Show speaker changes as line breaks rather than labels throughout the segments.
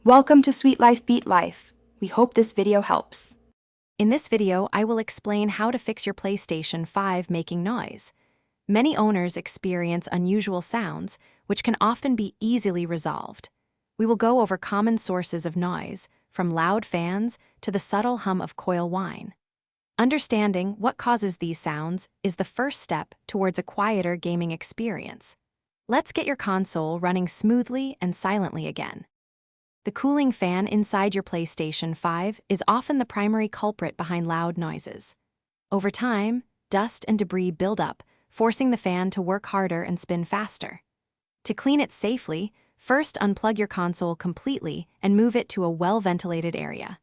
Welcome to Sweet Life Beat Life. We hope this video helps.
In this video, I will explain how to fix your PlayStation 5 making noise. Many owners experience unusual sounds, which can often be easily resolved. We will go over common sources of noise, from loud fans to the subtle hum of Coil Whine. Understanding what causes these sounds is the first step towards a quieter gaming experience. Let's get your console running smoothly and silently again. The cooling fan inside your PlayStation 5 is often the primary culprit behind loud noises. Over time, dust and debris build up, forcing the fan to work harder and spin faster. To clean it safely, first unplug your console completely and move it to a well-ventilated area.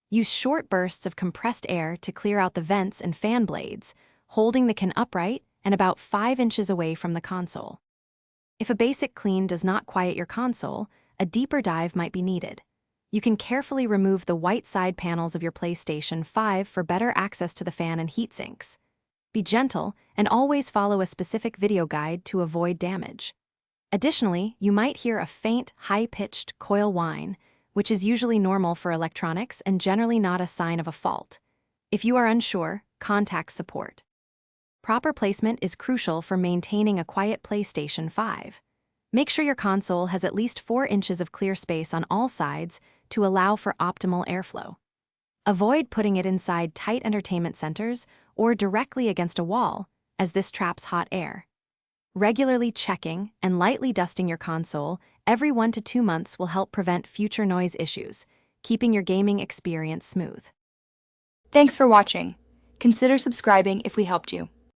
Use short bursts of compressed air to clear out the vents and fan blades, holding the can upright and about 5 inches away from the console. If a basic clean does not quiet your console, a deeper dive might be needed. You can carefully remove the white side panels of your PlayStation 5 for better access to the fan and heat sinks. Be gentle and always follow a specific video guide to avoid damage. Additionally, you might hear a faint, high-pitched coil whine, which is usually normal for electronics and generally not a sign of a fault. If you are unsure, contact support. Proper placement is crucial for maintaining a quiet PlayStation 5. Make sure your console has at least 4 inches of clear space on all sides to allow for optimal airflow. Avoid putting it inside tight entertainment centers or directly against a wall, as this traps hot air. Regularly checking and lightly dusting your console every 1 to 2 months will help prevent future noise issues, keeping your gaming experience smooth.
Thanks for watching. Consider subscribing if we helped you.